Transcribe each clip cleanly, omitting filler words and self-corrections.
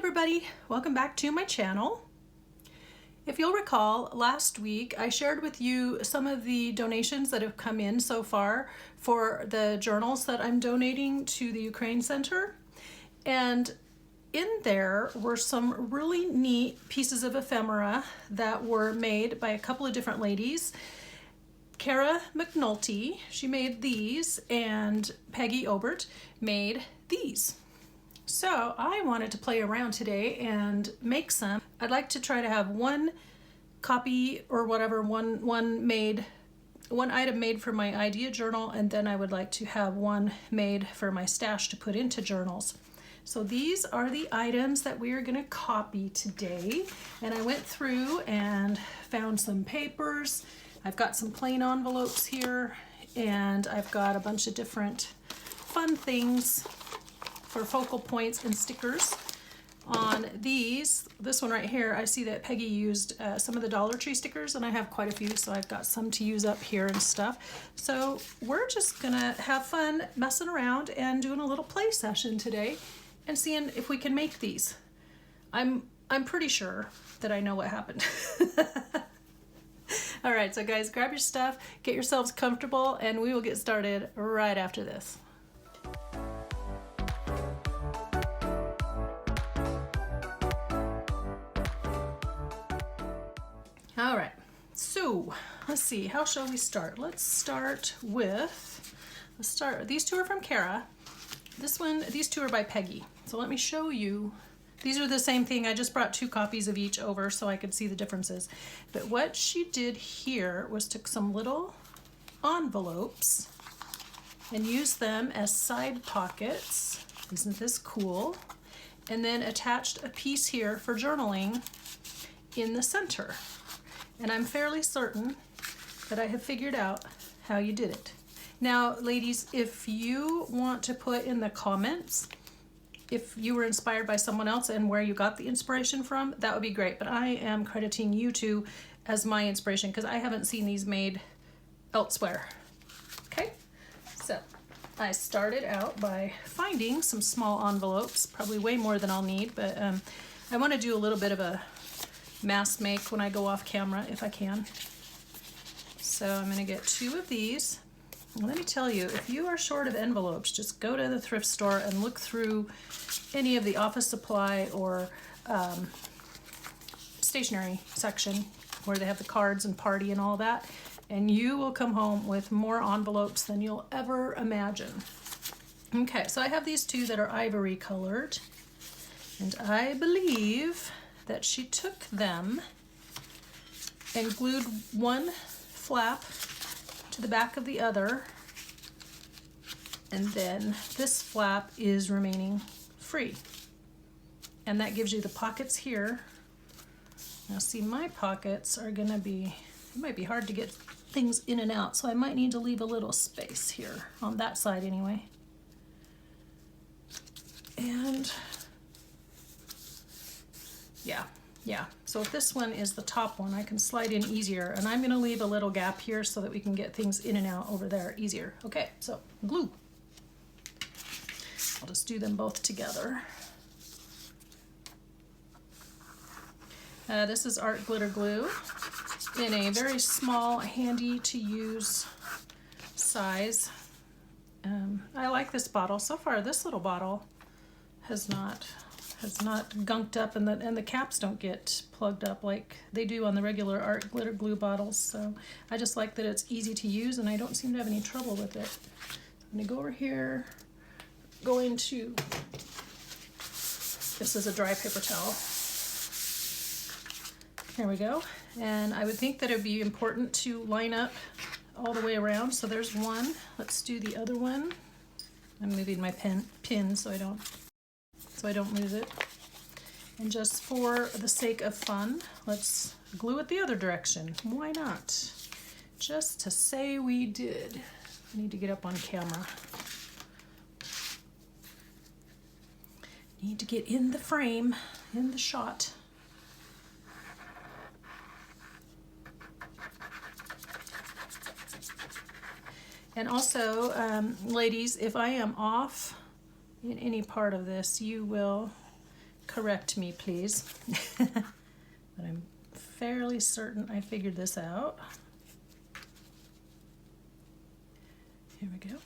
everybody, welcome back to my channel. If you'll recall, last week I shared with you some of the donations that have come in so far for the journals that I'm donating to the Ukraine Center. And in there were some really neat pieces of ephemera that were made by a couple of different ladies. Cara McNulty, she made these, and Peggy Obert made these. So I wanted to play around today and make some. I'd like to try to have one copy or whatever, one item made for my idea journal, and then I would like to have one made for my stash to put into journals. So these are the items that we are going to copy today. And I went through and found some papers. I've got some plain envelopes here, and I've got a bunch of different fun things for focal points and stickers on these. This one right here, I see that Peggy used some of the Dollar Tree stickers, and I have quite a few, so I've got some to use up here and stuff. So we're just gonna have fun messing around and doing a little play session today and seeing if we can make these. I'm pretty sure that I know what happened. All right, so guys, grab your stuff, get yourselves comfortable, and we will get started right after this. All right, so let's see, how shall we start? Let's start with, these two are from Cara. These two are by Peggy. So let me show you. These are the same thing. I just brought 2 copies of each over so I could see the differences. But what she did here was took some little envelopes and used them as side pockets. Isn't this cool? And then attached a piece here for journaling in the center. And I'm fairly certain that I have figured out how you did it. Now, ladies, if you want to put in the comments if you were inspired by someone else and where you got the inspiration from, that would be great. But I am crediting you two as my inspiration because I haven't seen these made elsewhere. Okay, so I started out by finding some small envelopes, probably way more than I'll need, but I want to do a little bit of a mass make when I go off camera if I can. So I'm going to get 2 of these. And let me tell you, if you are short of envelopes, just go to the thrift store and look through any of the office supply or stationery section where they have the cards and party and all that, and you will come home with more envelopes than you'll ever imagine. Okay, so I have these 2 that are ivory colored, and I believe that she took them and glued one flap to the back of the other, and then this flap is remaining free, and that gives you the pockets here. Now see, my pockets are gonna be, it might be hard to get things in and out, so I might need to leave a little space here on that side anyway. And yeah, so if this one is the top one, I can slide in easier, and I'm gonna leave a little gap here so that we can get things in and out over there easier. Okay, so glue. I'll just do them both together. This is art glitter glue in a very small, handy to use size. I like this bottle. So far, this little bottle has not gunked up, and the caps don't get plugged up like they do on the regular art glitter glue bottles. So I just like that it's easy to use, and I don't seem to have any trouble with it. I'm gonna go over here, this is a dry paper towel. There we go. And I would think that it'd be important to line up all the way around. So there's one. Let's do the other one. I'm moving my pin so I don't lose it. And just for the sake of fun, let's glue it the other direction. Why not? Just to say we did. I need to get up on camera. Need to get in the frame, in the shot. And also, ladies, if I am off in any part of this, you will correct me, please. But I'm fairly certain I figured this out. Here we go.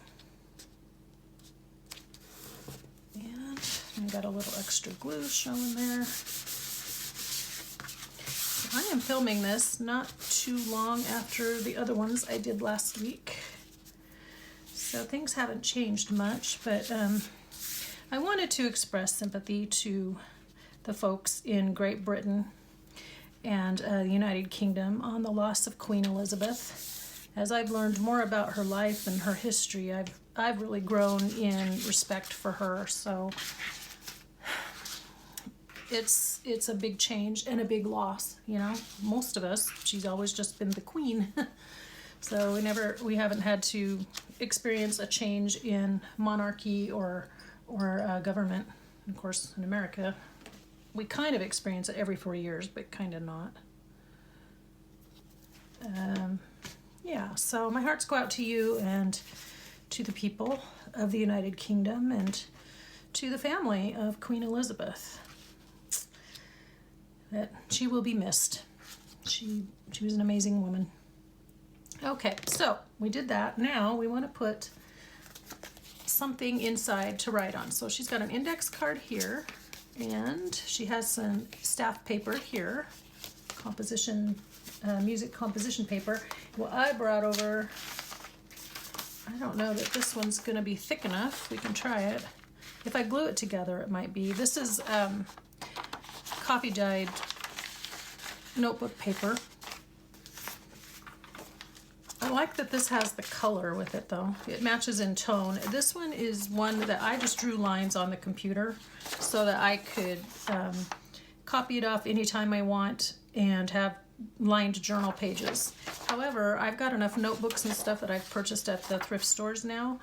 And I got a little extra glue showing there. I am filming this not too long after the other ones I did last week. So things haven't changed much, but I wanted to express sympathy to the folks in Great Britain and the United Kingdom on the loss of Queen Elizabeth. As I've learned more about her life and her history, I've really grown in respect for her. So it's a big change and a big loss, you know. Most of us, she's always just been the queen. So we haven't had to experience a change in monarchy or government. Of course, in America, we kind of experience it every 4 years, but kind of not. Yeah, so my hearts go out to you and to the people of the United Kingdom and to the family of Queen Elizabeth. That she will be missed. She was an amazing woman. Okay, so we did that. Now we want to put something inside to write on. So she's got an index card here, and she has some staff paper here, music composition paper. Well, I brought over, I don't know that this one's going to be thick enough. We can try it. If I glue it together, it might be. This is coffee dyed notebook paper. I like that this has the color with it though. It matches in tone. This one is one that I just drew lines on the computer so that I could copy it off anytime I want and have lined journal pages. However, I've got enough notebooks and stuff that I've purchased at the thrift stores now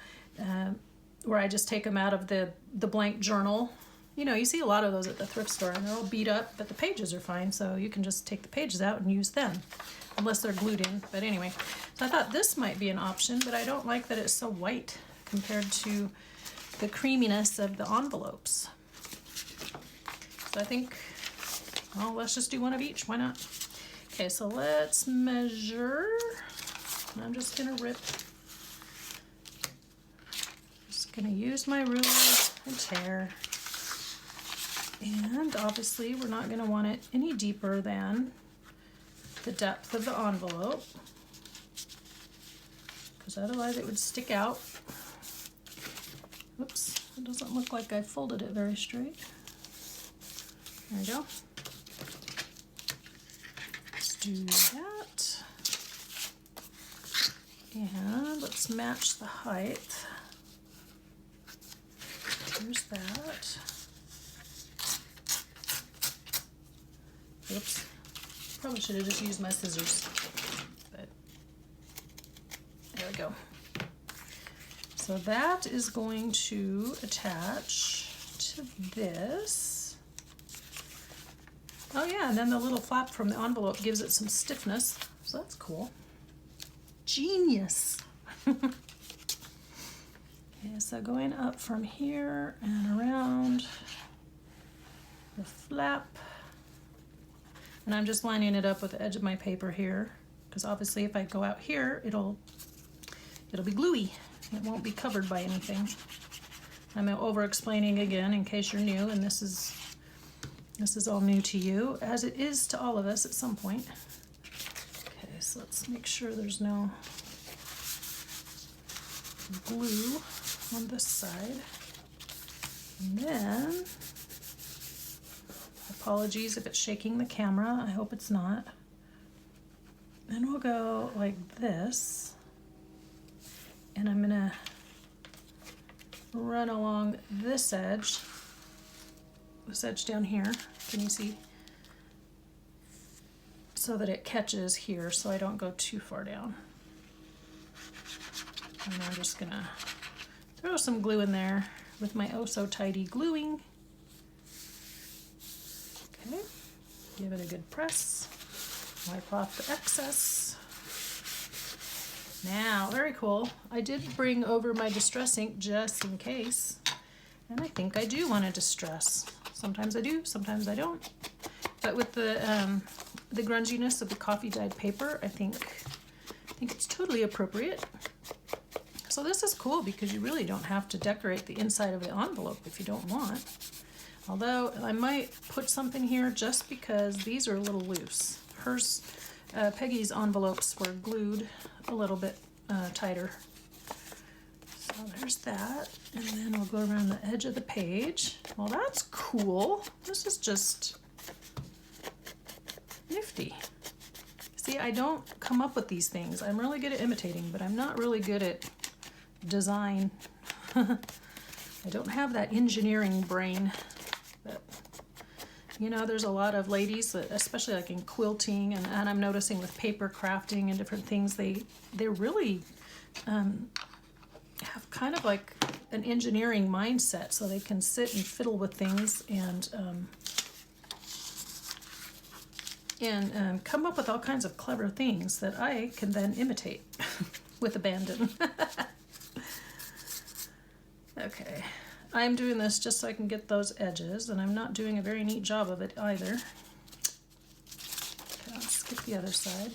where I just take them out of the blank journal. You know, you see a lot of those at the thrift store and they're all beat up, but the pages are fine, so you can just take the pages out and use them, unless they're glued in. But anyway, so I thought this might be an option, but I don't like that it's so white compared to the creaminess of the envelopes. So I think, well, let's just do one of each. Why not? Okay, so let's measure. I'm just gonna rip. Just gonna use my ruler and tear. And obviously we're not going to want it any deeper than the depth of the envelope, because otherwise it would stick out. Oops, it doesn't look like I folded it very straight. There we go. Let's do that. And let's match the height. Here's that. Oops, probably should have just used my scissors, but there we go. So that is going to attach to this. Oh yeah, and then the little flap from the envelope gives it some stiffness, so that's cool. Genius. Okay, so going up from here and around the flap. And I'm just lining it up with the edge of my paper here, because obviously if I go out here, it'll be gluey. It won't be covered by anything. I'm over-explaining again in case you're new, and this is all new to you, as it is to all of us at some point. Okay, so let's make sure there's no glue on this side. And then, apologies if it's shaking the camera, I hope it's not. Then we'll go like this, and I'm gonna run along this edge down here, can you see? So that it catches here, so I don't go too far down. And I'm just gonna throw some glue in there with my oh so tidy gluing. Okay, give it a good press, wipe off the excess. Now, very cool, I did bring over my distress ink just in case, and I think I do want to distress. Sometimes I do, sometimes I don't. But with the grunginess of the coffee dyed paper, I think it's totally appropriate. So this is cool because you really don't have to decorate the inside of the envelope if you don't want. Although I might put something here just because these are a little loose. Hers, Peggy's envelopes were glued a little bit tighter. So there's that. And then we'll go around the edge of the page. Well, that's cool. This is just nifty. See, I don't come up with these things. I'm really good at imitating, but I'm not really good at design. I don't have that engineering brain. But, you know, there's a lot of ladies, that, especially like in quilting, and I'm noticing with paper crafting and different things, they really have kind of like an engineering mindset, so they can sit and fiddle with things and come up with all kinds of clever things that I can then imitate with abandon. Okay, I'm doing this just so I can get those edges, and I'm not doing a very neat job of it either. Okay, let's skip the other side.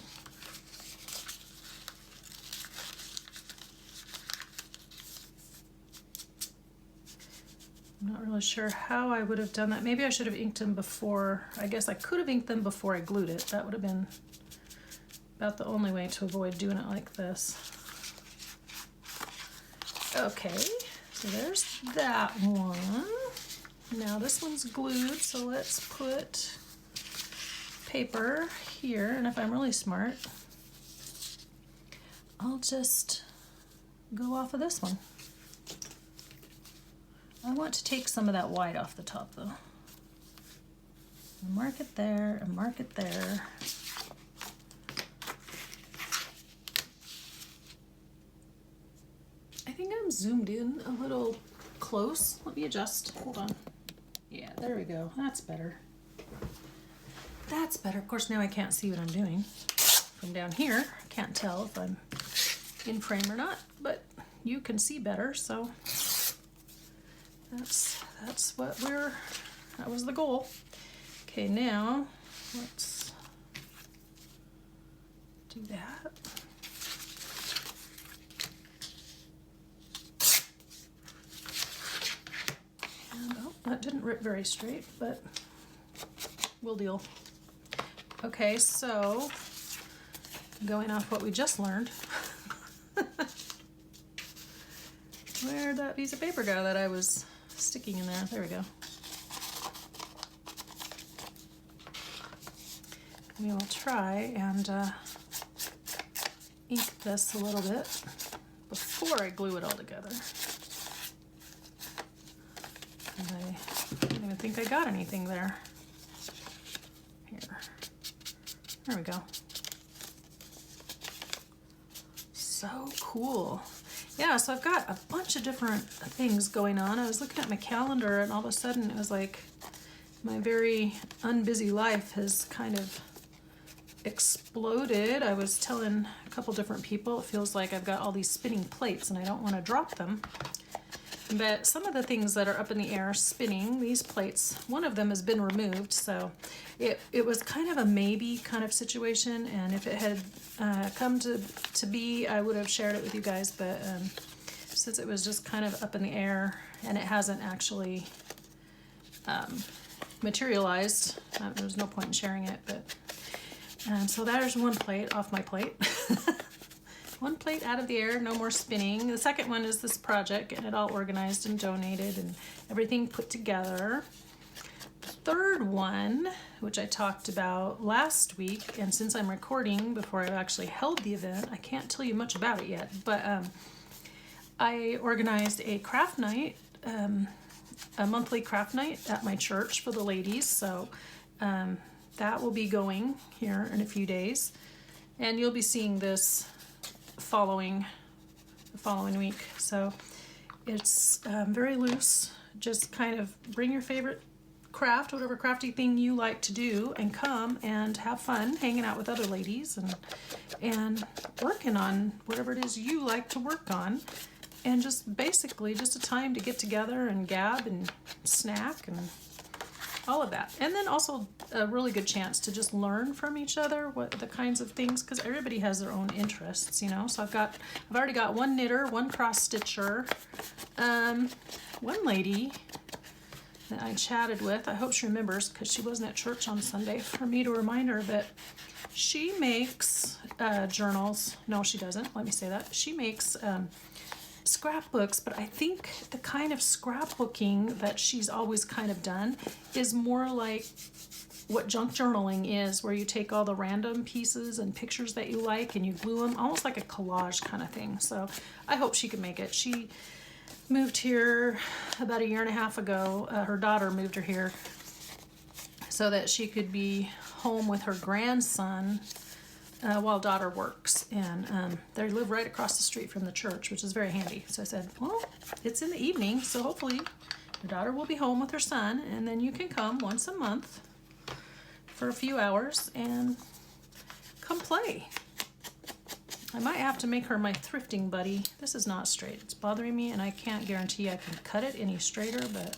I'm not really sure how I would have done that. Maybe I should have inked them before. I guess I could have inked them before I glued it. That would have been about the only way to avoid doing it like this. Okay, so there's that one. Now this one's glued, so let's put paper here, and if I'm really smart, I'll just go off of this one. I want to take some of that white off the top though. And mark it there, and mark it there. I think I'm zoomed in a little close. Let me adjust, hold on. Yeah, there we go, that's better. That's better. Of course now I can't see what I'm doing from down here. I can't tell if I'm in frame or not, but you can see better, so that's what that was the goal. Okay, now let's do that. And, oh, that didn't rip very straight, but we'll deal. Okay, so going off what we just learned, where'd that piece of paper go that I was sticking in there? There we go. We will try and ink this a little bit before I glue it all together. And I don't even think I got anything there. Here. There we go. So cool. Yeah, so I've got a bunch of different things going on. I was looking at my calendar and all of a sudden it was like my very unbusy life has kind of exploded. I was telling a couple different people, it feels like I've got all these spinning plates and I don't want to drop them. But some of the things that are up in the air spinning, these plates, one of them has been removed, so it was kind of a maybe kind of situation, and if it had come to be, I would have shared it with you guys, but since it was just kind of up in the air and it hasn't actually materialized, there's no point in sharing it, but so there's one plate off my plate. One plate out of the air, no more spinning. The second one is this project, getting it all organized and donated and everything put together. The third one, which I talked about last week, and since I'm recording before I've actually held the event, I can't tell you much about it yet, but I organized a craft night, a monthly craft night at my church for the ladies, so that will be going here in a few days, and you'll be seeing this the following week. So it's very loose. Just kind of bring your favorite craft, whatever crafty thing you like to do, and come and have fun hanging out with other ladies and working on whatever it is you like to work on, and just basically just a time to get together and gab and snack and all of that. And then also a really good chance to just learn from each other what the kinds of things, because everybody has their own interests, you know. So I've already got one knitter, one cross stitcher, one lady that I chatted with. I hope she remembers, because she wasn't at church on Sunday, for me to remind her that she makes journals. No, she doesn't. Let me say that. She makes scrapbooks, but I think the kind of scrapbooking that she's always kind of done is more like what junk journaling is, where you take all the random pieces and pictures that you like and you glue them, almost like a collage kind of thing. So I hope she can make it. She moved here about 1.5 years ago. Her daughter moved her here so that she could be home with her grandson while daughter works, and they live right across the street from the church, which is very handy. So I said, well, it's in the evening, so hopefully your daughter will be home with her son, and then you can come once a month for a few hours and come play. I might have to make her my thrifting buddy. This is not straight. It's bothering me, and I can't guarantee I can cut it any straighter, but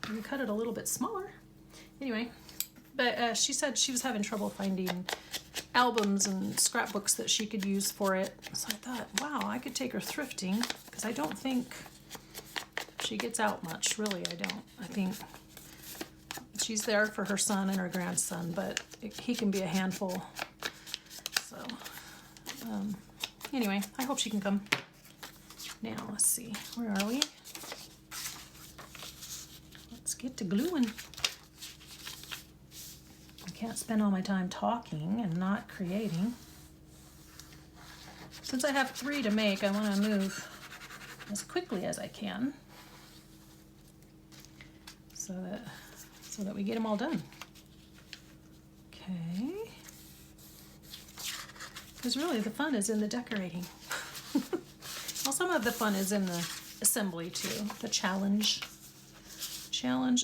I can cut it a little bit smaller. Anyway, but she said she was having trouble finding albums and scrapbooks that she could use for it. So I thought, wow, I could take her thrifting, because I don't think she gets out much, really. I don't. I think she's there for her son and her grandson, but he can be a handful. So anyway, I hope she can come. Now, let's see, where are we? Let's get to gluing. I can't spend all my time talking and not creating. Since I have 3 to make, I want to move as quickly as I can so that we get them all done. Okay. Because really the fun is in the decorating. Well, some of the fun is in the assembly too. The challenge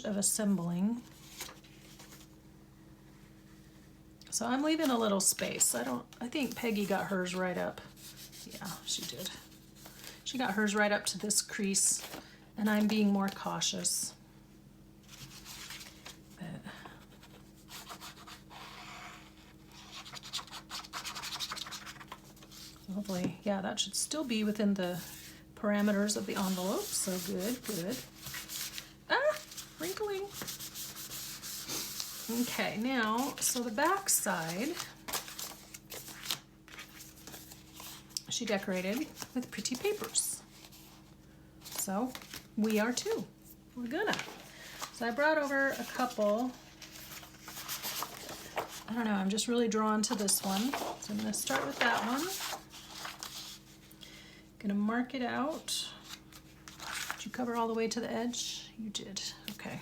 of assembling. So I'm leaving a little space. I think Peggy got hers right up. Yeah, she did. She got hers right up to this crease, and I'm being more cautious. But hopefully, yeah, that should still be within the parameters of the envelope. So good, good. Ah, wrinkling. Okay, now, so the back side, she decorated with pretty papers. So we are too. We're gonna. So I brought over a couple. I don't know, I'm just really drawn to this one. So I'm gonna start with that one. Gonna mark it out. Did you cover all the way to the edge? You did, okay.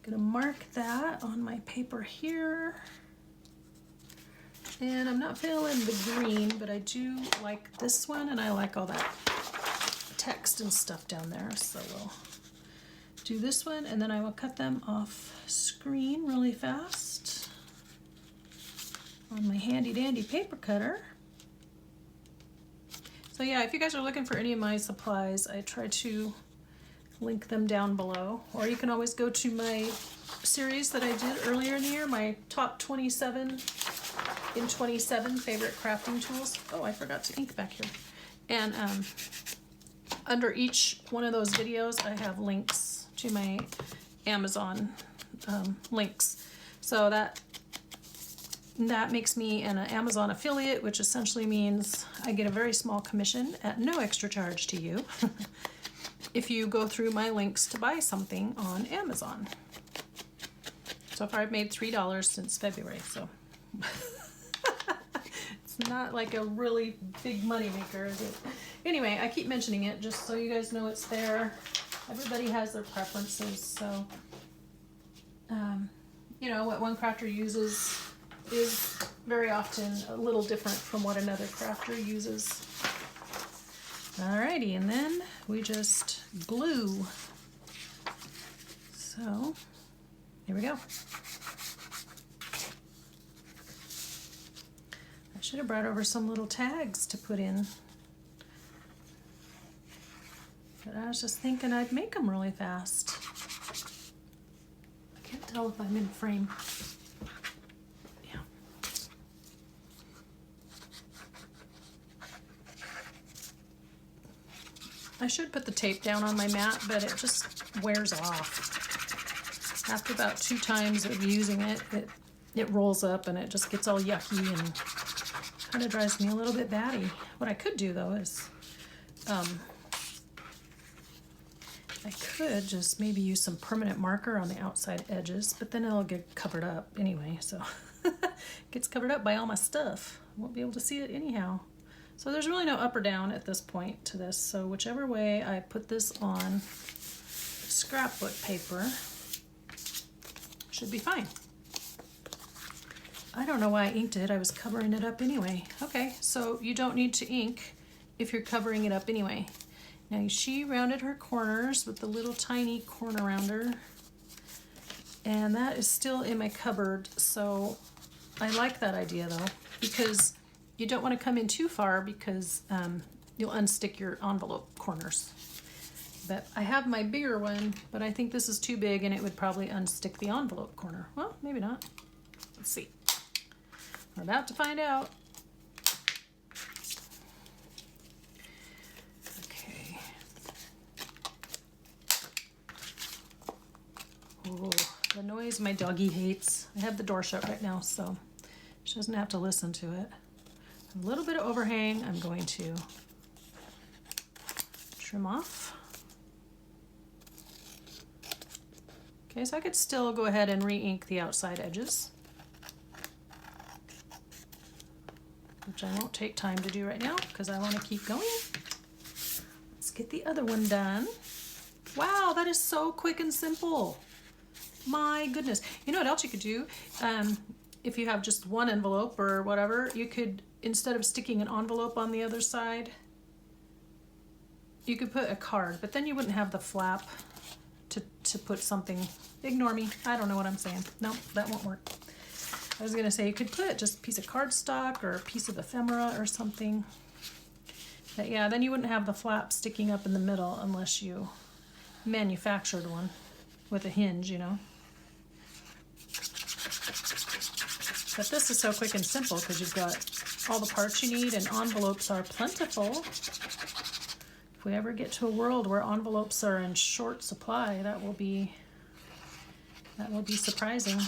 Gonna mark that on my paper here. And I'm not feeling the green, but I do like this one, and I like all that text and stuff down there. So we'll do this one, and then I will cut them off screen really fast on my handy dandy paper cutter. So yeah, if you guys are looking for any of my supplies, I try to link them down below, or you can always go to my series that I did earlier in the year, my top 27 in 27 favorite crafting tools. Oh, I forgot to ink back here. And under each one of those videos, I have links to my Amazon links. So that makes me an Amazon affiliate, which essentially means I get a very small commission at no extra charge to you if you go through my links to buy something on Amazon. So far I've made $3 since February, so it's not like a really big money maker, is it? Anyway, I keep mentioning it just so you guys know it's there. Everybody has their preferences, so you know, what one crafter uses is very often a little different from what another crafter uses. Alrighty, and then we just glue. So, here we go. I should have brought over some little tags to put in. But I was just thinking I'd make them really fast. Okay. tell if I'm in frame. Yeah. I should put the tape down on my mat, but it just wears off. After about 2 times of using it, it rolls up and it just gets all yucky and kind of drives me a little bit batty. What I could do though is I could just maybe use some permanent marker on the outside edges, but then it'll get covered up anyway, so it gets covered up by all my stuff. I won't be able to see it anyhow. So there's really no up or down at this point to this, so whichever way I put this on scrapbook paper should be fine. I don't know why I inked it. I was covering it up anyway. Okay, so you don't need to ink if you're covering it up anyway. Now she rounded her corners with the little tiny corner rounder, and that is still in my cupboard, so I like that idea though, because you don't want to come in too far because you'll unstick your envelope corners. But I have my bigger one, but I think this is too big and it would probably unstick the envelope corner. Well, maybe not. Let's see. We're about to find out. Okay. Oh, the noise my doggy hates. I have the door shut right now, so she doesn't have to listen to it. A little bit of overhang I'm going to trim off. Okay, so I could still go ahead and re-ink the outside edges, which I won't take time to do right now because I want to keep going. Let's get the other one done. Wow, that is so quick and simple. My goodness. You know what else you could do? If you have just one envelope or whatever, you could, instead of sticking an envelope on the other side, you could put a card, but then you wouldn't have the flap to put something. Ignore me. I don't know what I'm saying. No, that won't work. I was gonna say you could put just a piece of cardstock or a piece of ephemera or something. But yeah, then you wouldn't have the flap sticking up in the middle unless you manufactured one with a hinge, you know. But this is so quick and simple because you've got all the parts you need and envelopes are plentiful. If we ever get to a world where envelopes are in short supply, that will be surprising.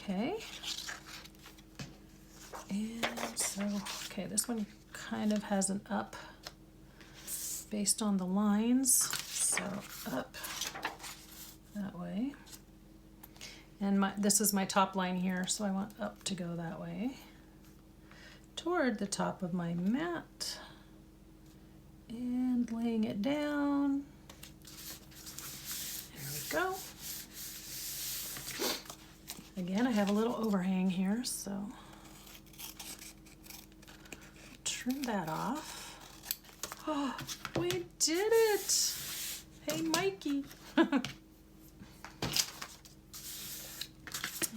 Okay. And so, okay, this one kind of has an up based on the lines. So up that way. And this is my top line here, so I want up to go that way. Toward the top of my mat. And laying it down. There we go. Again, I have a little overhang here, so trim that off. Oh, we did it! Hey, Mikey.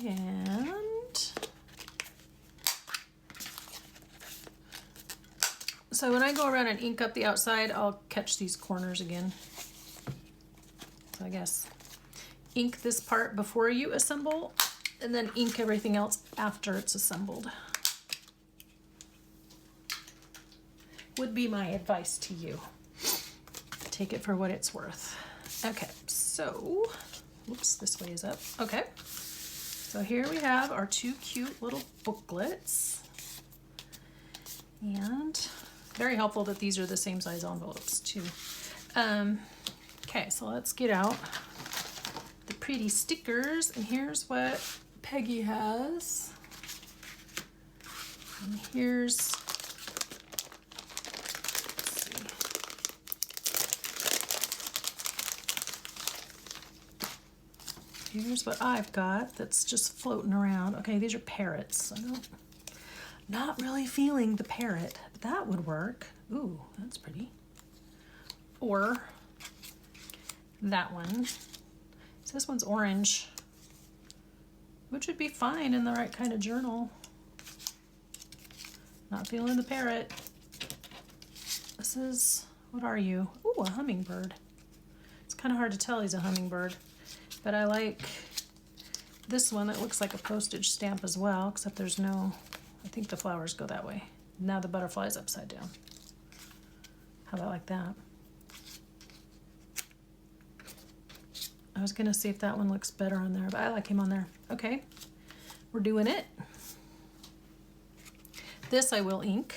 And so when I go around and ink up the outside, I'll catch these corners again. So I guess ink this part before you assemble and then ink everything else after it's assembled. Would be my advice to you. Take it for what it's worth. Okay, so, whoops, this way is up. Okay. So here we have our 2 cute little booklets, and very helpful that these are the same size envelopes too. Okay, so let's get out the pretty stickers, and here's what Peggy has, and here's, here's what I've got that's just floating around. Okay, these are parrots. Not really feeling the parrot, but that would work. Ooh, that's pretty. Or that one. So this one's orange, which would be fine in the right kind of journal. Not feeling the parrot. This is, what are you? Ooh, a hummingbird. It's kind of hard to tell he's a hummingbird, but I like this one that looks like a postage stamp as well, except there's no, I think the flowers go that way. Now the butterfly's upside down. How about like that? I was gonna see if that one looks better on there, but I like him on there. Okay, we're doing it. This I will ink.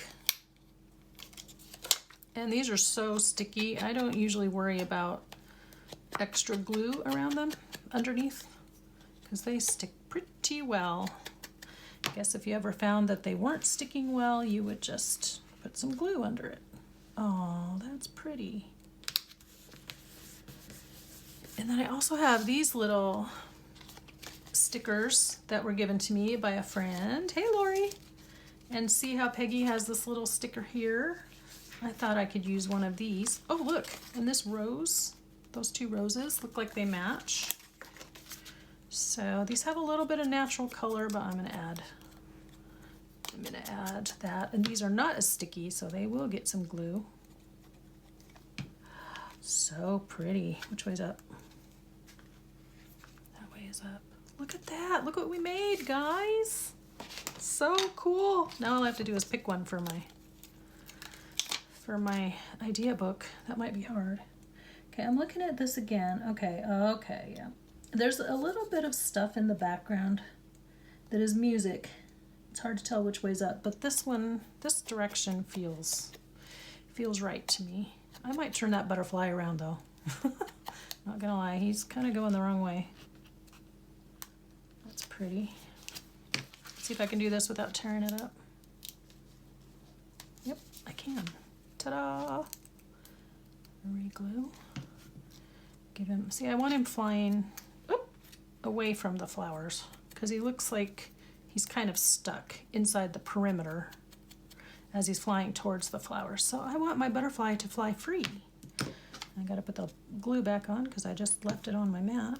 And these are so sticky. I don't usually worry about extra glue around them underneath because they stick pretty well. I guess if you ever found that they weren't sticking well, you would just put some glue under it. Oh, that's pretty. And then I also have these little stickers that were given to me by a friend. Hey, Lori. And see how Peggy has this little sticker here? I thought I could use one of these. Oh, look, and this rose, those two roses look like they match. So these have a little bit of natural color, but I'm gonna add that. And these are not as sticky, so they will get some glue. So pretty. Which way's up? That way is up. Look at that. Look what we made, guys. So cool. Now all I have to do is pick one for my idea book. That might be hard. Okay, I'm looking at this again. Okay, yeah. There's a little bit of stuff in the background that is music. It's hard to tell which way's up, but this one, this direction feels right to me. I might turn that butterfly around though. Not gonna lie, he's kind of going the wrong way. That's pretty. Let's see if I can do this without tearing it up. Yep, I can. Ta-da! Reglue. Give him, see, I want him flying away from the flowers because he looks like he's kind of stuck inside the perimeter as he's flying towards the flowers. So I want my butterfly to fly free. I gotta put the glue back on because I just left it on my mat.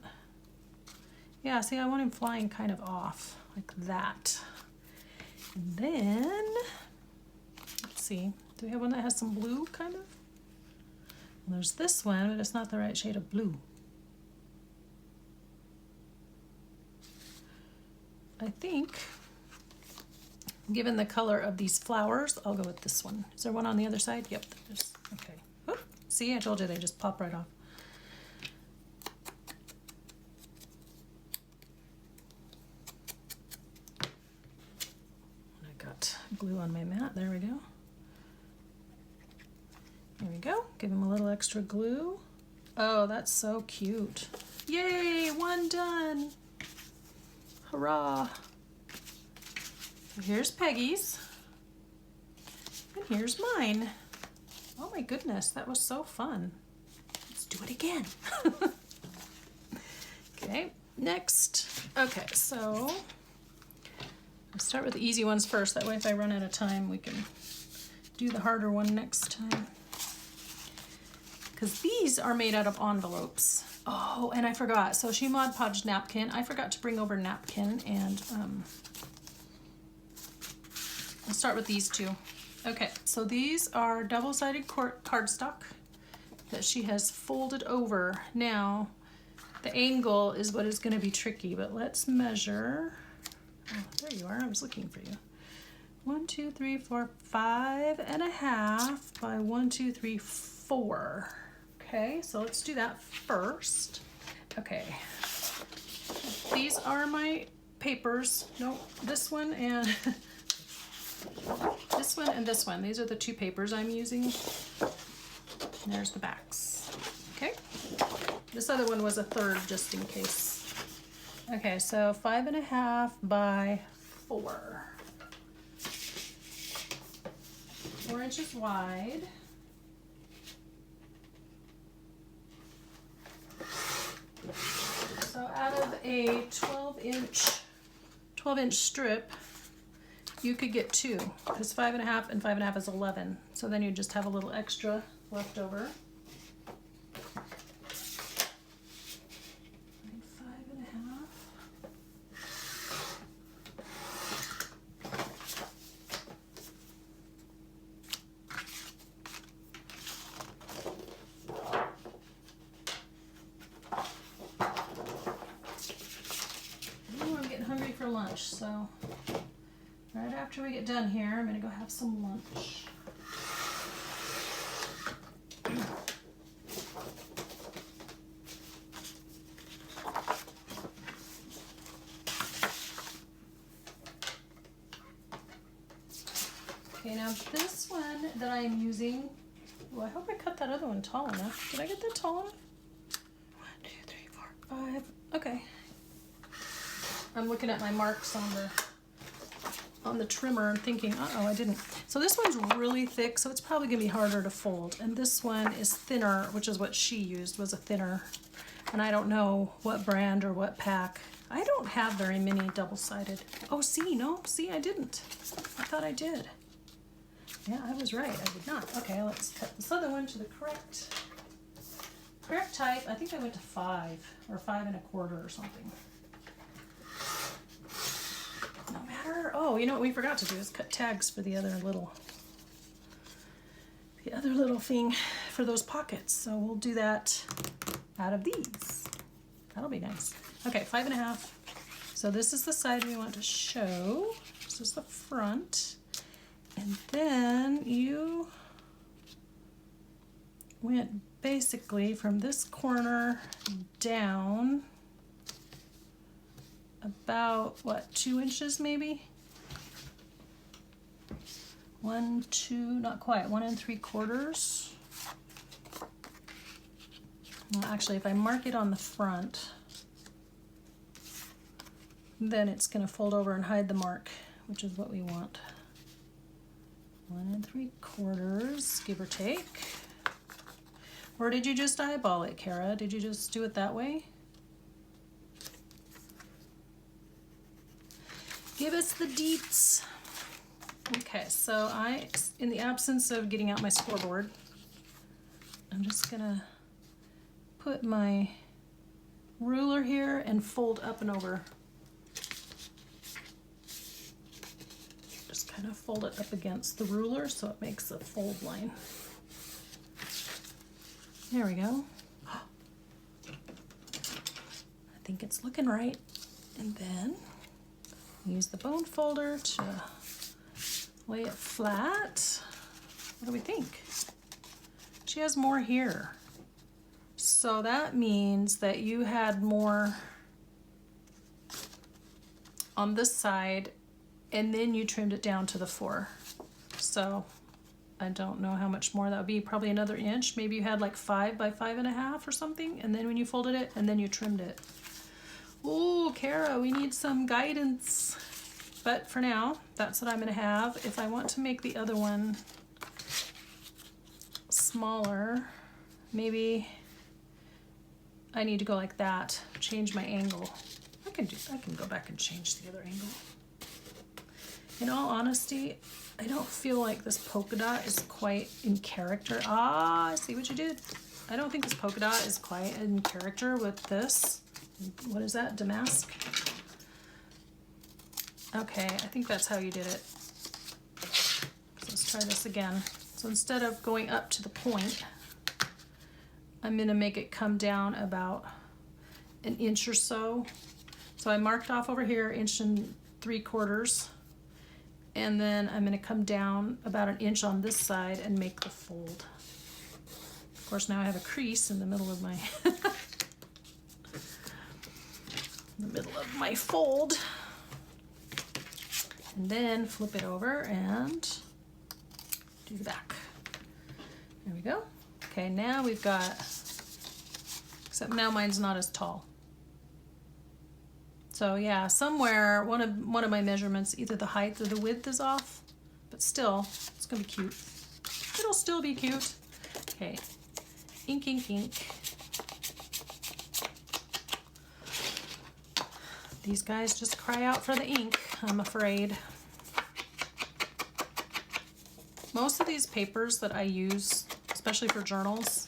Yeah, see, I want him flying kind of off like that. And then, let's see, do we have one that has some blue kind of? Well, there's this one, but it's not the right shade of blue. I think, given the color of these flowers, I'll go with this one. Is there one on the other side? Yep, there's, okay. Oh, see, I told you they just pop right off. I got glue on my mat, there we go. There we go, give him a little extra glue. Oh, that's so cute. Yay, one done. Hurrah. Here's Peggy's. And here's mine. Oh my goodness, that was so fun. Let's do it again. Okay, next. Okay, so I'll start with the easy ones first. That way if I run out of time, we can do the harder one next time. Because these are made out of envelopes. Oh, and I forgot. So she Mod Podge napkin. I forgot to bring over napkin, and I'll start with these two. Okay, so these are double-sided cardstock that she has folded over. Now, the angle is what is going to be tricky, but let's measure. Oh, there you are. I was looking for you. 1, 2, 3, 4, 5.5 by 1, 2, 3, 4. Okay, so let's do that first. Okay, these are my papers. Nope, this one and this one and this one. These are the two papers I'm using. And there's the backs. Okay, this other one was a third just in case. Okay, so 5.5 by 4. 4 inches wide. So out of a 12-inch strip, you could get 2, because 5.5 and 5.5 is 11. So then you just have a little extra left over. 5.5. lunch, so right after we get done here, I'm gonna go have some lunch. Okay, now this one that I'm using, well, I hope I cut that other one tall enough. Did I get that tall enough? 1, 2, 3, 4, 5. Okay. I'm looking at my marks on the trimmer and thinking, uh-oh, I didn't. So this one's really thick, so it's probably gonna be harder to fold. And this one is thinner, which is what she used, was a thinner. And I don't know what brand or what pack. I don't have very many double-sided. Oh, see, I didn't. I thought I did. Yeah, I was right. I did not. Okay, let's cut this other one to the correct type. I think I went to 5 or 5 1/4 or something. No matter. Oh, you know what we forgot to do is cut tags for the other little thing for those pockets. So we'll do that out of these. That'll be nice. Okay, 5 1/2. So this is the side we want to show. This is the front. And then you went basically from this corner down about, what, 2 inches maybe? 1, 2, not quite, 1 3/4. Well, actually, if I mark it on the front, then it's going to fold over and hide the mark, which is what we want. 1 3/4, give or take. Or did you just eyeball it, Cara? Did you just do it that way? Give us the deets. Okay, so in the absence of getting out my scoreboard, I'm just gonna put my ruler here and fold up and over. Kind of fold it up against the ruler so it makes a fold line. There we go. I think it's looking right. And then use the bone folder to lay it flat. What do we think? She has more here. So that means that you had more on this side and then you trimmed it down to the 4. So I don't know how much more that would be, probably another inch. Maybe you had like 5 by 5 1/2 or something, and then when you folded it, and then you trimmed it. Oh, Cara, we need some guidance. But for now, that's what I'm gonna have. If I want to make the other one smaller, maybe I need to go like that, change my angle. I can go back and change the other angle. In all honesty, I don't feel like this polka dot is quite in character. Ah, I see what you did. I don't think this polka dot is quite in character with this. What is that, damask? Okay, I think that's how you did it. So let's try this again. So instead of going up to the point, I'm gonna make it come down about an inch or so. So I marked off over here 1 3/4. And then I'm going to come down about an inch on this side and make the fold. Of course, now I have a crease in the middle of my fold. And then flip it over and do the back. There we go. Okay, now we've got, except now mine's not as tall. So yeah, somewhere one of my measurements, either the height or the width is off, but still, it's gonna be cute. It'll still be cute. Okay, ink, ink, ink. These guys just cry out for the ink, I'm afraid. Most of these papers that I use, especially for journals,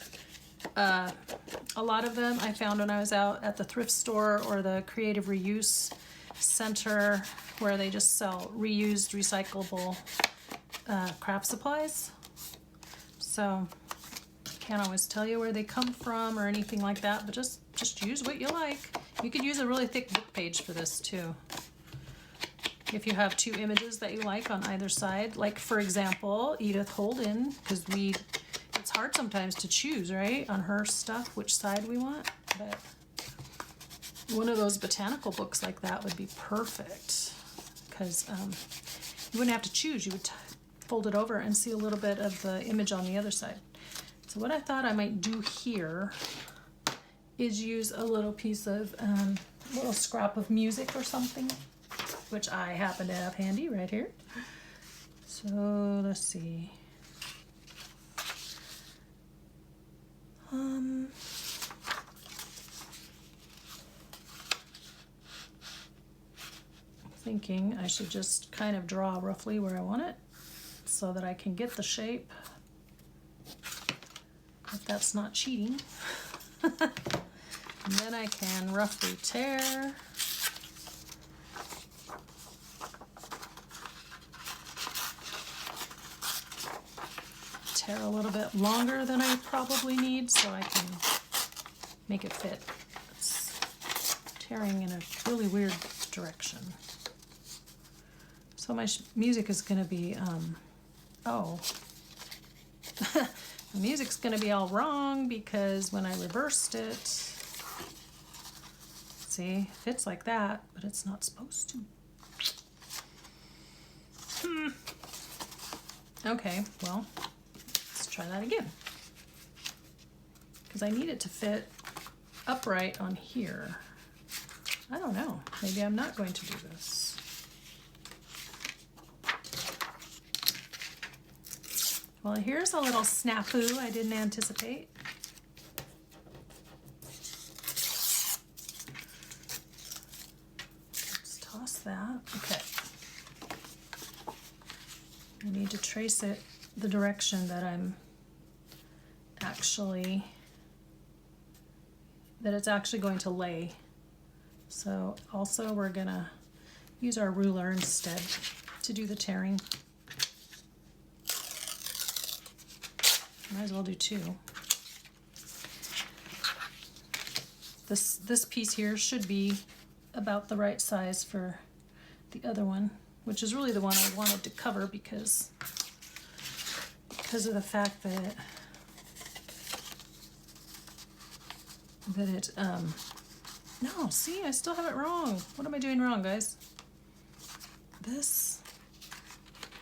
a lot of them I found when I was out at the thrift store or the Creative Reuse Center, where they just sell reused, recyclable craft supplies. So I can't always tell you where they come from or anything like that, but just use what you like. You could use a really thick book page for this too. if you have two images that you like on either side, like for example, Edith Holden, because it's hard sometimes to choose, right, on her stuff, which side we want, but one of those botanical books like that would be perfect, because you wouldn't have to choose. You would fold it over and see a little bit of the image on the other side. So what I thought I might do here is use a little piece of, little scrap of music or something, which I happen to have handy right here. So let's see. Thinking I should just kind of draw roughly where I want it so that I can get the shape, if that's not cheating. And then I can roughly tear. Tear a little bit longer than I probably need so I can make it fit. It's tearing in a really weird direction. So my music is going to be, the music's going to be all wrong because when I reversed it, see, it fits like that, but it's not supposed to. Okay, well, let's try that again. Because I need it to fit upright on here. I don't know, maybe I'm not going to do this. Well, here's a little snafu I didn't anticipate. Let's toss that. Okay. I need to trace it the direction that it's actually going to lay. So also we're gonna use our ruler instead to do the tearing. Might as well do two. This piece here should be about the right size for the other one, which is really the one I wanted to cover because of the fact that no, see, I still have it wrong. What am I doing wrong, guys? This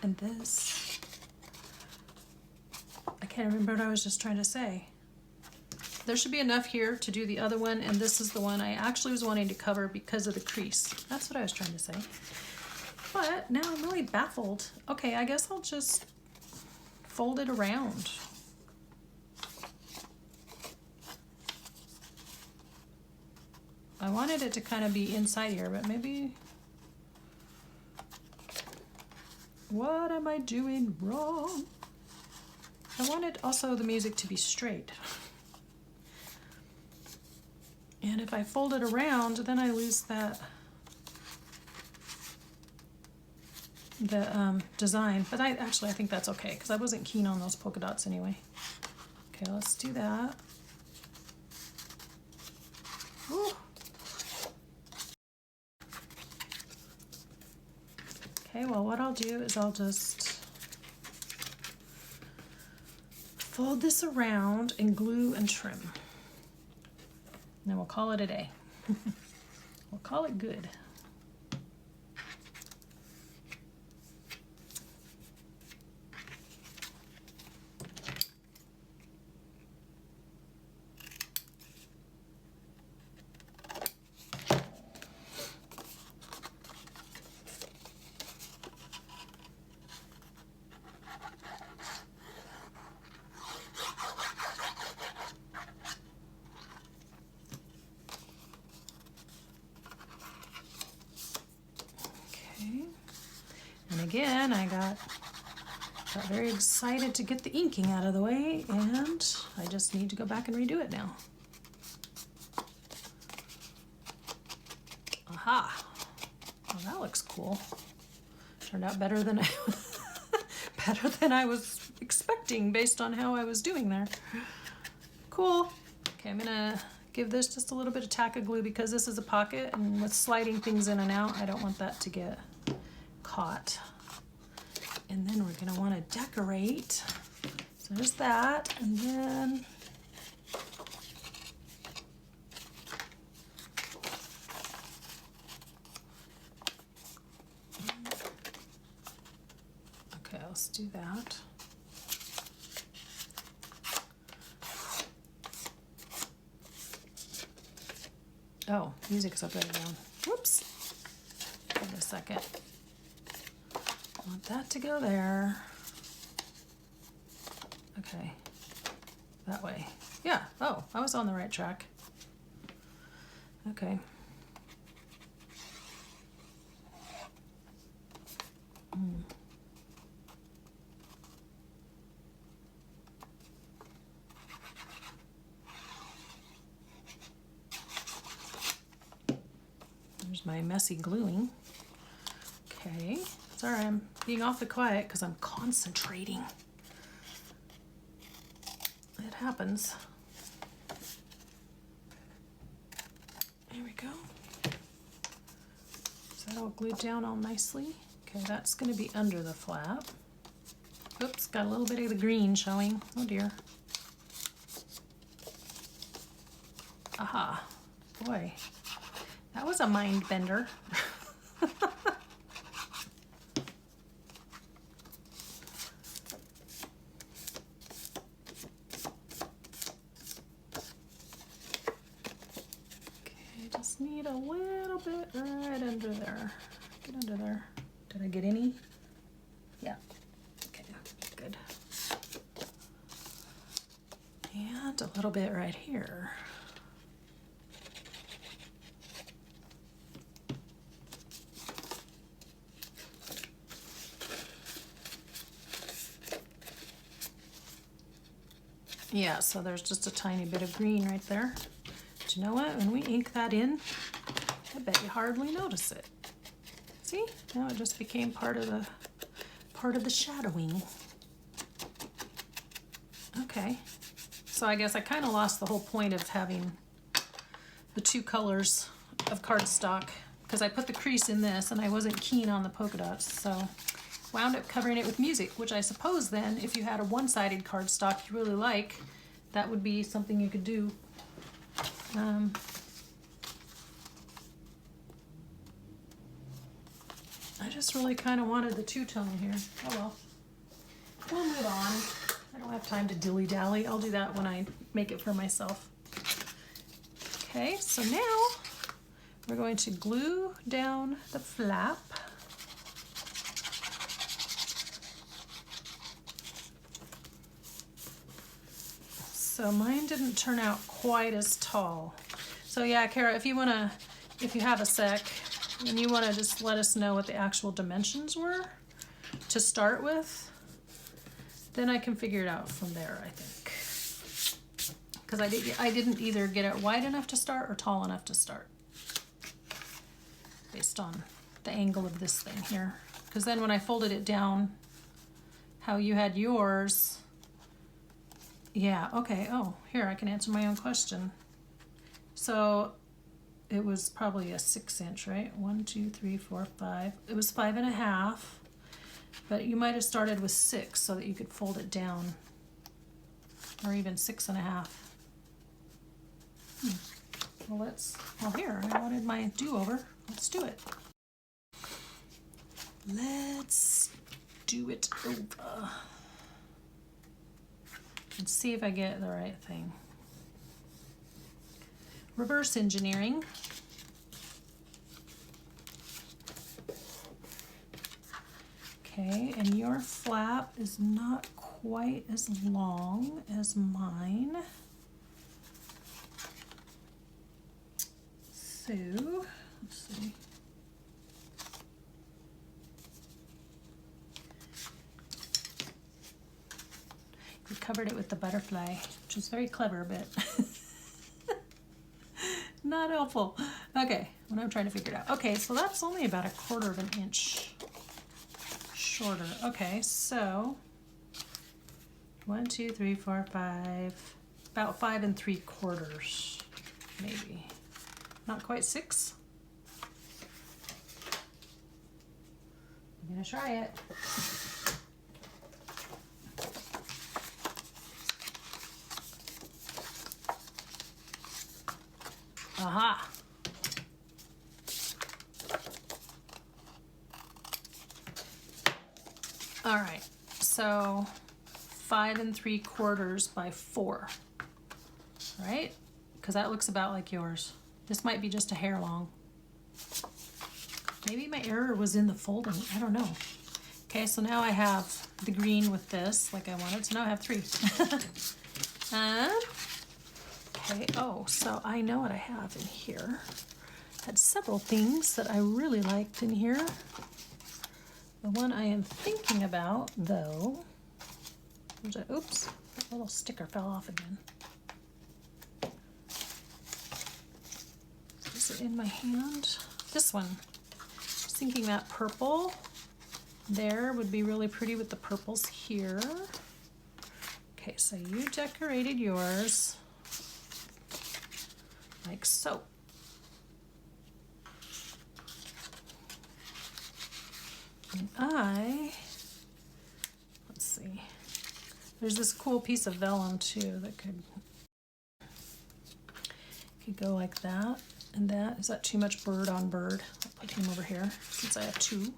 and this. I can't remember what I was just trying to say. There should be enough here to do the other one, and this is the one I actually was wanting to cover because of the crease. That's what I was trying to say. But now I'm really baffled. Okay, I guess I'll just fold it around. I wanted it to kind of be inside here, but maybe... What am I doing wrong? I wanted also the music to be straight. And if I fold it around, then I lose the design. But I think that's okay because I wasn't keen on those polka dots anyway. Okay, let's do that. Ooh. Okay, well, what I'll do is I'll just fold this around and glue and trim. And then we'll call it a day. We'll call it good. Again, I got very excited to get the inking out of the way, and I just need to go back and redo it now. Aha! Well, that looks cool. Turned out better than I was expecting based on how I was doing there. Cool. Okay, I'm gonna give this just a little bit of tack of glue because this is a pocket, and with sliding things in and out, I don't want that to get caught. And then we're gonna wanna decorate. So there's that, and then okay, let's do that. Oh, music's upside down. Whoops. Wait a second. I want that to go there. Okay. That way. Yeah. Oh, I was on the right track. Okay. There's my messy gluing. Okay. Sorry, I'm being awfully quiet because I'm concentrating. It happens. There we go. Is that all glued down all nicely? Okay, that's going to be under the flap. Oops, got a little bit of the green showing. Oh dear. Aha. Boy, that was a mind bender. Need a little bit right under there. Get under there. Did I get any? Yeah. Okay, good. And a little bit right here. Yeah, so there's just a tiny bit of green right there. But you know what? When we ink that in, I bet you hardly notice it. See? Now it just became part of the shadowing. Okay. So I guess I kind of lost the whole point of having the two colors of cardstock because I put the crease in this and I wasn't keen on the polka dots, so wound up covering it with music, which I suppose then if you had a one-sided cardstock you really like, that would be something you could do. I just really kind of wanted the two-tone here. Oh well. We'll move on. I don't have time to dilly-dally. I'll do that when I make it for myself. Okay, so now we're going to glue down the flap. So mine didn't turn out quite as tall. So yeah, Cara, if you have a sec and you want to just let us know what the actual dimensions were to start with, then I can figure it out from there, I think. Because I didn't either get it wide enough to start or tall enough to start based on the angle of this thing here. Because then when I folded it down, how you had yours, yeah, okay, oh, here, I can answer my own question. So it was probably a 6-inch, right? 1, 2, 3, 4, 5. It was 5.5, but you might have started with 6 so that you could fold it down, or even 6.5. Well here, I wanted my do-over. Let's do it. Let's do it over. And see if I get the right thing. Reverse engineering. Okay, and your flap is not quite as long as mine. So, let's see. We covered it with the butterfly, which is very clever, but not helpful. Okay, what I'm trying to figure it out. Okay, so that's only about 1/4 of an inch shorter. Okay, so 1, 2, 3, 4, 5, about 5 3/4, maybe. Not quite 6. I'm gonna try it. Aha. All right, so 5 3/4 by 4, right? Because that looks about like yours. This might be just a hair long. Maybe my error was in the folding, I don't know. Okay, so now I have the green with this like I wanted, so now I have 3. Okay, oh, so I know what I have in here. Had several things that I really liked in here. The one I am thinking about, though, oops, that little sticker fell off again. Is it in my hand? This one. I was thinking that purple there would be really pretty with the purples here. Okay, so you decorated yours like so. And let's see, there's this cool piece of vellum too that could go like that and that. Is that too much bird on bird? I'll put him over here since I have 2. Get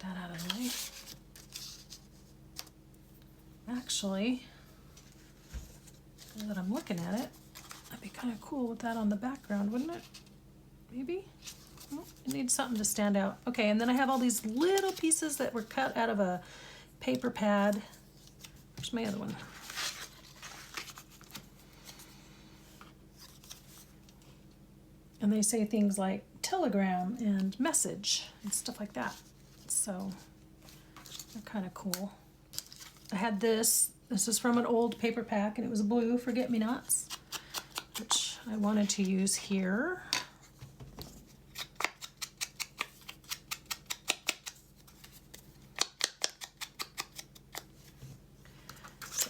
that out of the way. Actually, now that I'm looking at it, that'd be kind of cool with that on the background, wouldn't it? Maybe? Oh, it needs something to stand out. Okay, and then I have all these little pieces that were cut out of a paper pad. Where's my other one? And they say things like telegram and message and stuff like that. So they're kind of cool. I had this. This is from an old paper pack, and it was blue forget-me-nots, which I wanted to use here.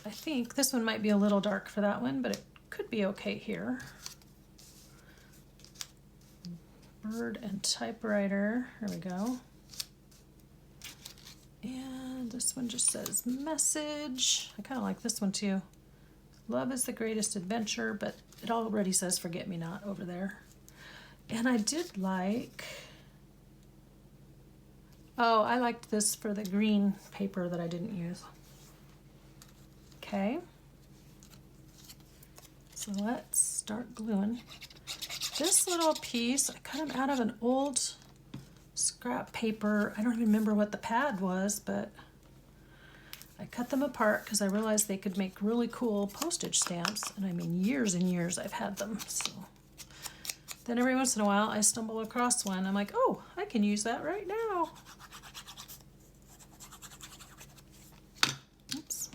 I think this one might be a little dark for that one, but it could be okay here. Bird and typewriter, here we go. And this one just says message. I kind of like this one too. Love is the greatest adventure, but it already says forget-me-not over there. And I did like, oh, I liked this for the green paper that I didn't use. Okay, so let's start gluing. This little piece, I cut them out of an old scrap paper. I don't even remember what the pad was, but I cut them apart because I realized they could make really cool postage stamps. And I mean, years and years I've had them. So then every once in a while I stumble across one. I'm like, oh, I can use that right now. Oops.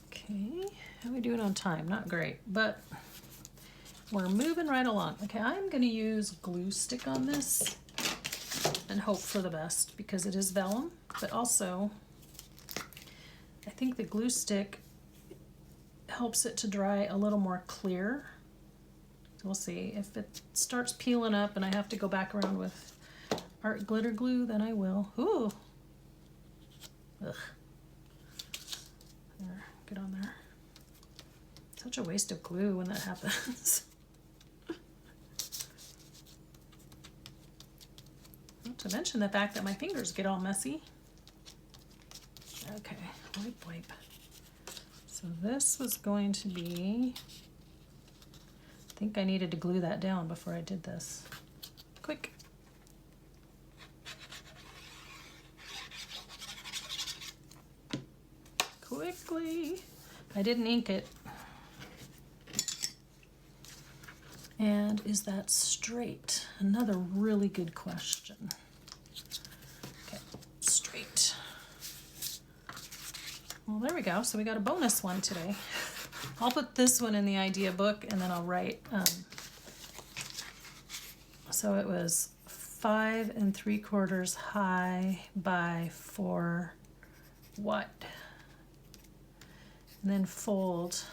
Okay, how are we doing on time? Not great, but we're moving right along. Okay, I'm going to use glue stick on this and hope for the best because it is vellum, but also I think the glue stick helps it to dry a little more clear. So we'll see. If it starts peeling up and I have to go back around with art glitter glue, then I will. Ooh. Ugh. There, get on there. Such a waste of glue when that happens. Not to mention the fact that my fingers get all messy. Okay, wipe, wipe. So this was going to be, I think I needed to glue that down before I did this. Quick. Quickly. I didn't ink it. And is that straight? Another really good question. Okay, straight. Well, there we go. So we got a bonus one today. I'll put this one in the idea book and then I'll write. So it was 5 3/4 high by 4 what? And then fold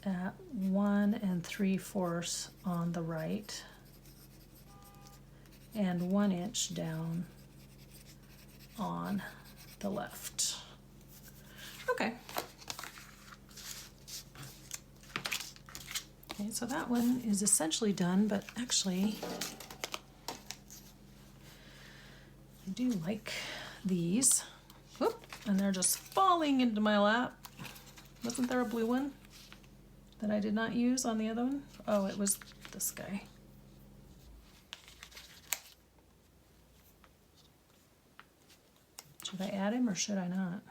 at 1 3/4 on the right and 1 inch down on the left. Okay. Okay, so that one is essentially done, but actually I do like these. Whoop, and they're just falling into my lap. Wasn't there a blue one that I did not use on the other one? Oh, it was this guy. Should I add him or should I not?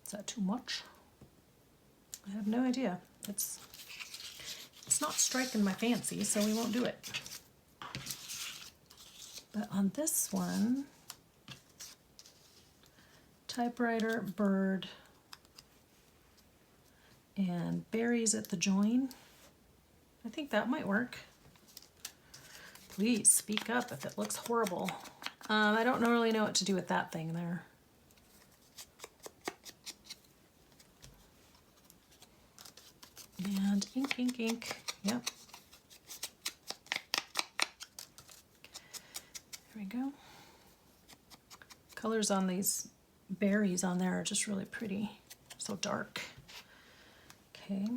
Is that too much? I have no idea. It's not striking my fancy, so we won't do it. But on this one, typewriter, bird, and berries at the join, I think that might work. Please speak up if it looks horrible. I don't really know what to do with that thing there. And ink, ink, ink. Yep. There we go. Colors on these berries on there are just really pretty. So dark. Okay.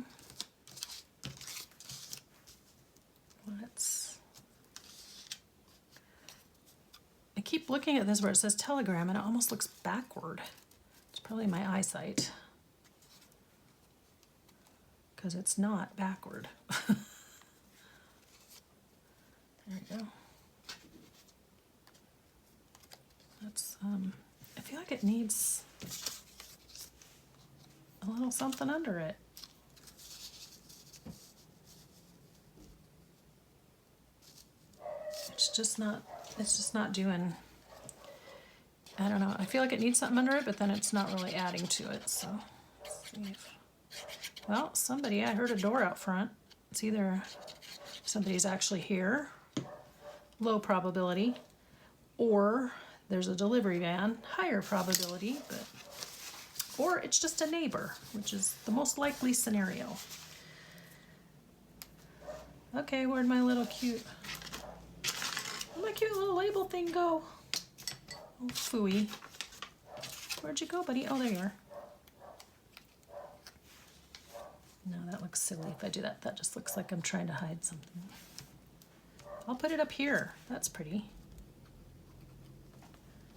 I keep looking at this where it says telegram and it almost looks backward. It's probably my eyesight. Because it's not backward. There we go. That's, I feel like it needs a little something under it. It's just not doing, I don't know. I feel like it needs something under it, but then it's not really adding to it, so let's see if, well, somebody, I heard a door out front. It's either somebody's actually here, low probability, or there's a delivery van, higher probability, but, or it's just a neighbor, which is the most likely scenario. Okay, where'd my little cute little label thing go? Oh, phooey. Where'd you go, buddy? Oh, there you are. No, that looks silly. If I do that, that just looks like I'm trying to hide something. I'll put it up here. That's pretty.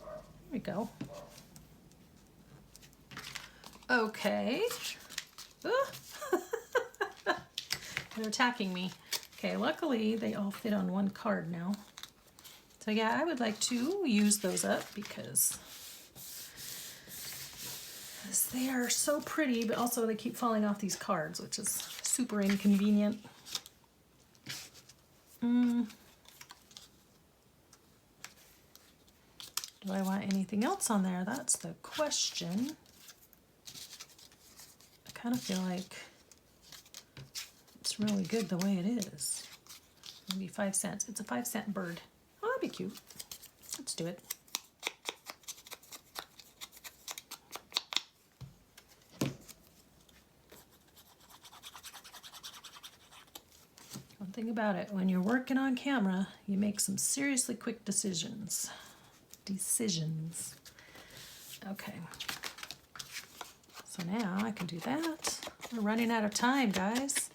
There we go. Okay. They're attacking me. Okay, luckily they all fit on one card now. So yeah, I would like to use those up because they are so pretty, but also they keep falling off these cards, which is super inconvenient. Do I want anything else on there? That's the question. I kind of feel like it's really good the way it is. Maybe 5 cents. It's a 5-cent bird. Oh, that'd be cute. Let's do it. One thing about it, when you're working on camera, you make some seriously quick decisions. Okay. So now I can do that. We're running out of time, guys.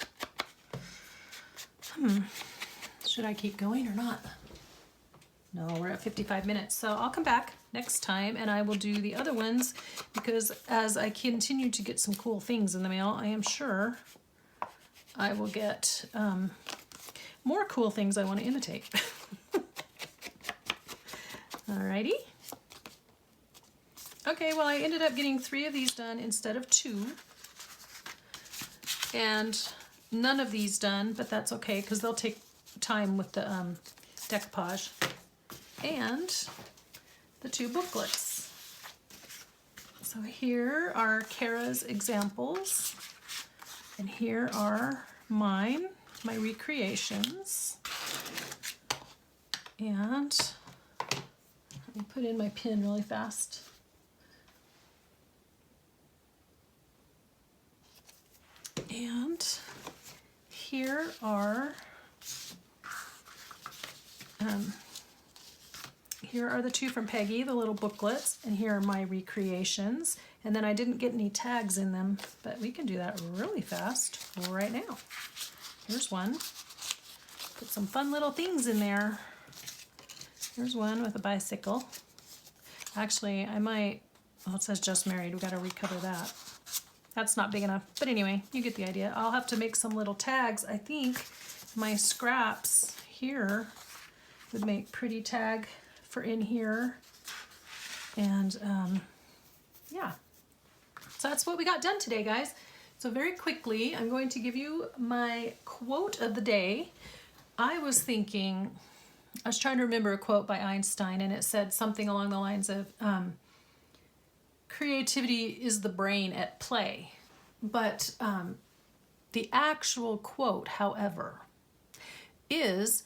Should I keep going or not? No, we're at 55 minutes. So I'll come back next time and I will do the other ones because as I continue to get some cool things in the mail, I am sure I will get more cool things I want to imitate. Alrighty. Okay, well I ended up getting 3 of these done instead of 2. And none of these done, but that's okay because they'll take time with the decoupage. And the 2 booklets. So here are Cara's examples, and here are mine, my recreations. And let me put in my pin really fast. And here are here are the two from Peggy, the little booklets, and here are my recreations. And then I didn't get any tags in them, but we can do that really fast right now. Here's one. Put some fun little things in there. Here's one with a bicycle. Actually, I might, well, it says just married. We got to recover that. That's not big enough. But anyway, you get the idea. I'll have to make some little tags. I think my scraps here would make pretty tag for in here. And yeah, so that's what we got done today, guys. So very quickly, I'm going to give you my quote of the day. I was trying to remember a quote by Einstein, and it said something along the lines of, creativity is the brain at play. But the actual quote, however, is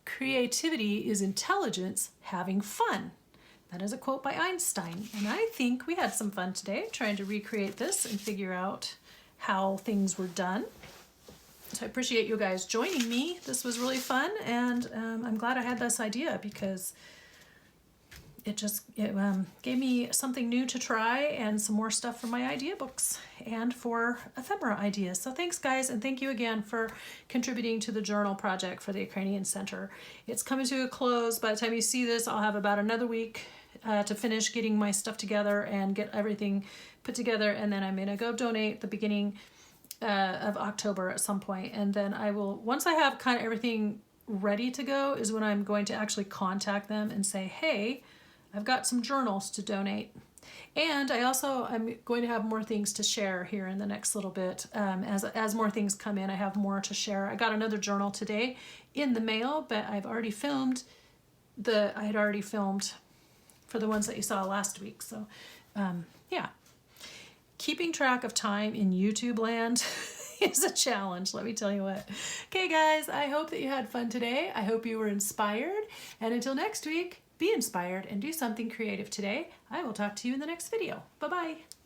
creativity is intelligence having fun. That is a quote by Einstein. And I think we had some fun today trying to recreate this and figure out how things were done. So I appreciate you guys joining me. This was really fun, and I'm glad I had this idea because it gave me something new to try and some more stuff for my idea books and for ephemera ideas. So thanks, guys, and thank you again for contributing to the journal project for the Ukrainian Center. It's coming to a close. By the time you see this, I'll have about another week to finish getting my stuff together and get everything put together, and then I'm going to go donate the beginning of October at some point. And then I will, once I have kind of everything ready to go, is when I'm going to actually contact them and say, hey, I've got some journals to donate. And I'm going to have more things to share here in the next little bit. As more things come in, I have more to share. I got another journal today in the mail, but I had already filmed for the ones that you saw last week. So yeah, keeping track of time in YouTube land is a challenge, let me tell you what. Okay, guys, I hope that you had fun today. I hope you were inspired. And until next week, be inspired and do something creative today. I will talk to you in the next video. Bye-bye.